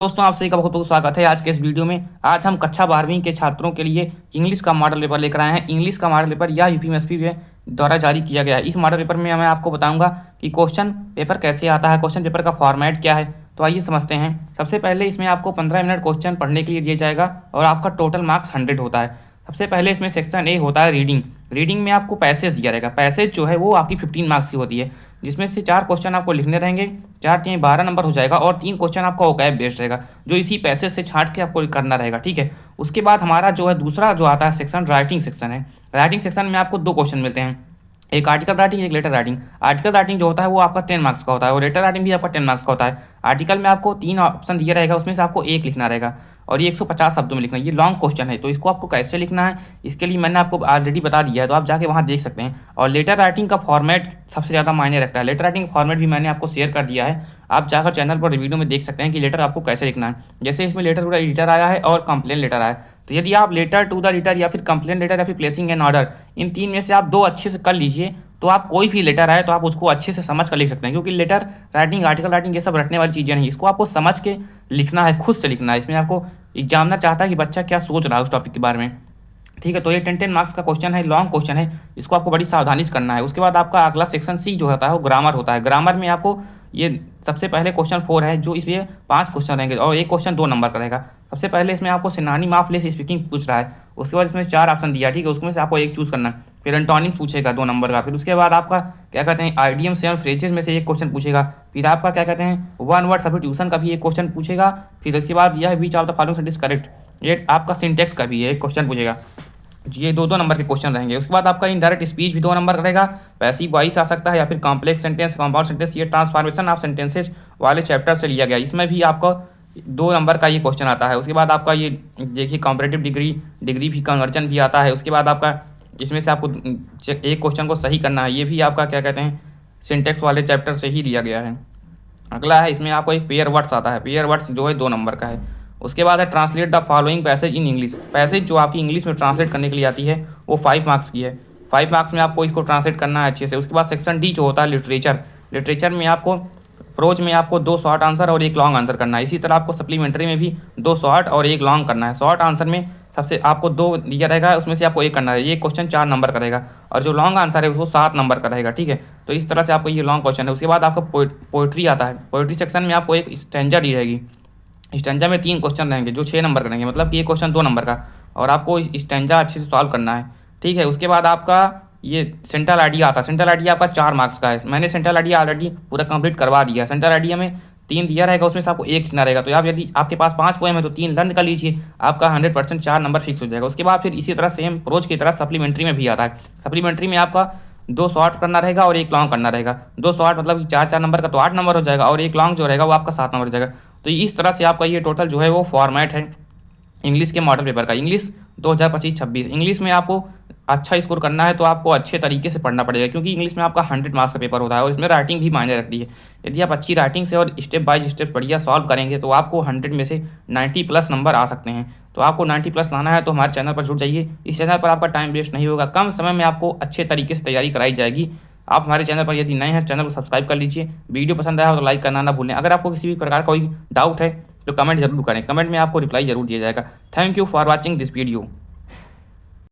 दोस्तों आप सभी का बहुत बहुत स्वागत है आज के इस वीडियो में। आज हम कक्षा 12वीं के छात्रों के लिए इंग्लिश का मॉडल पेपर लेकर आए हैं। इंग्लिश का मॉडल पेपर या यूपीएससी द्वारा जारी किया गया है। इस मॉडल पेपर में मैं आपको बताऊंगा कि क्वेश्चन पेपर कैसे आता है, क्वेश्चन पेपर का फॉर्मेट क्या है। तो आइए समझते हैं। सबसे पहले इसमें आपको 15 मिनट क्वेश्चन पढ़ने के लिए दिया जाएगा और आपका टोटल मार्क्स 100 होता है। सबसे पहले इसमें सेक्शन ए होता है रीडिंग। रीडिंग में आपको पैसेज दिया रहेगा। पैसेज जो है वो आपकी 15 मार्क्स की होती है, जिसमें से 4 क्वेश्चन आपको लिखने रहेंगे। 4 3 12 नंबर हो जाएगा और 3 क्वेश्चन आपका ओकैब बेस्ड रहेगा, जो इसी पैसेज से छांट के आपको करना रहेगा। ठीक है। उसके बाद हमारा जो है दूसरा जो आता है सेक्शन राइटिंग सेक्शन है। राइटिंग सेक्शन में आपको 2 क्वेश्चन मिलते हैं, एक आर्टिकल राइटिंग, एक लेटर राइटिंग। आर्टिकल राइटिंग जो होता है वो आपका 10 मार्क्स का होता है और लेटर राइटिंग भी आपका 10 मार्क्स का होता है। आर्टिकल में आपको 3 ऑप्शन दिया रहेगा, उसमें से आपको एक लिखना रहेगा और ये 150 शब्दों में लिखना है। ये लॉन्ग क्वेश्चन है, तो इसको आपको कैसे लिखना है इसके लिए मैंने आपको ऑलरेडी बता दिया है, तो आप जाके वहाँ देख सकते हैं। और लेटर राइटिंग का फॉर्मेट सबसे ज़्यादा मायने रखता है। लेटर राइटिंग का फॉर्मेट भी मैंने आपको शेयर कर दिया है, आप जाकर चैनल पर वीडियो में देख सकते हैं कि लेटर आपको कैसे लिखना है। जैसे इसमें लेटर टू द एडिटर आया है और कंप्लेन लेटर आया है, तो यदि आप लेटर टू द एडिटर या फिर कंप्लेन लेटर या फिर प्लेसिंग एन ऑर्डर, इन 3 में से आप 2 अच्छे से कर लीजिए, तो आप कोई भी लेटर आए तो आप उसको अच्छे से समझ कर लिख सकते हैं। क्योंकि लेटर राइटिंग, आर्टिकल राइटिंग ये सब रटने वाली चीज़ें नहीं, इसको आपको समझ के लिखना है, खुद से लिखना है। इसमें आपको जानना चाहता है कि बच्चा क्या सोच रहा है उस टॉपिक के बारे में। ठीक है, तो ये 10 मार्क्स का क्वेश्चन है, लॉन्ग क्वेश्चन है, इसको आपको बड़ी सावधानी से करना है। उसके बाद आपका अगला सेक्शन सी जो होता है वो ग्रामर होता है। ग्रामर में आपको ये सबसे पहले क्वेश्चन 4 है, जो इसमें 5 क्वेश्चन रहेंगे और एक क्वेश्चन 2 नंबर का रहेगा। सबसे पहले इसमें आपको सिनोनिम ऑफ लेस स्पीकिंग पूछ रहा है। उसके बाद इसमें 4 ऑप्शन दिया, ठीक है, उसमें से आपको एक चूज करना है। फिर एंटोनिम पूछेगा 2 नंबर का। फिर उसके बाद आपका क्या कहते हैं आइडियम्स और फ्रेजेस में से एक क्वेश्चन पूछेगा। फिर आपका क्या कहते हैं वन वर्ड सब्स्टिट्यूशन का भी एक क्वेश्चन पूछेगा। फिर उसके बाद यह which of the following sentence correct, ये आपका सिंटेक्स का भी एक क्वेश्चन पूछेगा। ये 2 नंबर के क्वेश्चन रहेंगे। उसके बाद आपका इनडायरेक्ट स्पीच भी 2 नंबर का रहेगा। पैसिव वॉइस आ सकता है या फिर कॉम्प्लेक्स सेंटेंस, कंपाउंड सेंटेंस, ये ट्रांसफॉर्मेशन ऑफ सेंटेंसेज वाले चैप्टर से लिया गया। इसमें भी आपको 2 नंबर का ये क्वेश्चन आता है। उसके बाद आपका ये देखिए कॉम्परेटिव डिग्री भी कन्वर्जन भी आता है। उसके बाद आपका इसमें से आपको एक क्वेश्चन को सही करना है, ये भी आपका क्या कहते हैं सिंटेक्स वाले चैप्टर से ही लिया गया है। अगला है इसमें आपको एक पेयर वर्ड्स आता है। पेयर वर्ड्स जो है 2 नंबर का है। उसके बाद है translate the following passage in English. Passage जो आपकी इंग्लिश में ट्रांसलेट करने के लिए आती है वो 5 मार्क्स की है। 5 मार्क्स में आपको इसको ट्रांसलेट करना है अच्छे से। उसके बाद सेक्शन डी जो होता है लिटरेचर। लिटरेचर में आपको प्रोज में आपको 2 शॉर्ट आंसर और 1 लॉन्ग आंसर करना है। इसी तरह आपको सप्लीमेंट्री में भी 2 शॉर्ट और 1 लॉन्ग करना है। शॉर्ट आंसर में सबसे आपको 2 दिया रहेगा, उसमें से आपको 1 करना है। ये क्वेश्चन 4 नंबर का रहेगा और जो लॉन्ग आंसर है वो 7 नंबर का रहेगा। ठीक है, तो इस तरह से आपको ये लॉन्ग क्वेश्चन है। उसके बाद आपको पोइट्री आता है। पोइट्री सेक्शन में आपको एक स्टैंजा दी रहेगी। स्टैंजा में 3 क्वेश्चन रहेंगे जो 6 नंबर का रहेंगे, मतलब कि ये क्वेश्चन 2 नंबर का, और आपको स्टैंजा अच्छे से सॉल्व करना है। ठीक है, उसके बाद आपका ये सेंट्रल आइडिया आता है। सेंट्रल आइडिया आपका 4 मार्क्स का है। मैंने सेंट्रल आइडिया ऑलरेडी पूरा कंप्लीट करवा दिया है। सेंट्रल आइडिया में 3 दिया रहेगा, उसमें से आपको 1 लिखना रहेगा। तो आप यदि आपके पास 5 पोएम है तो 3 लर्न कर लीजिए, आपका 100% 4 नंबर फिक्स हो जाएगा। उसके बाद फिर इसी तरह सेम प्रोज की तरह सप्लीमेंट्री में भी आता है। सप्लीमेंट्री में आपका 2 शॉर्ट करना रहेगा और 1 लॉन्ग करना रहेगा। 2 शॉर्ट मतलब 4 नंबर का तो 8 नंबर हो जाएगा और 1 लॉन्ग जो रहेगा वो आपका 7 नंबर हो जाएगा। तो इस तरह से आपका ये टोटल जो है वो फॉर्मेट है इंग्लिश के मॉडल पेपर का। इंग्लिश 2025-26 इंग्लिश में आपको अच्छा स्कोर करना है तो आपको अच्छे तरीके से पढ़ना पड़ेगा, क्योंकि इंग्लिश में आपका 100 मार्क्स का पेपर होता है और इसमें राइटिंग भी मायने रखती है। यदि आप अच्छी राइटिंग से और स्टेप बाय स्टेप बढ़िया सॉल्व करेंगे तो आपको 100 में से 90+ नंबर आ सकते हैं। तो आपको 90+ लाना है तो हमारे चैनल पर जुड़ जाइए। इस चैनल पर आपका टाइम वेस्ट नहीं होगा, कम समय में आपको अच्छे तरीके से तैयारी कराई जाएगी। आप हमारे चैनल पर यदि नए हैं चैनल को सब्सक्राइब कर लीजिए। वीडियो पसंद आया हो तो लाइक करना ना भूलें। अगर आपको किसी भी प्रकार का कोई डाउट है तो कमेंट जरूर करें, कमेंट में आपको रिप्लाई जरूर दिया जाएगा। Thank you for watching this video.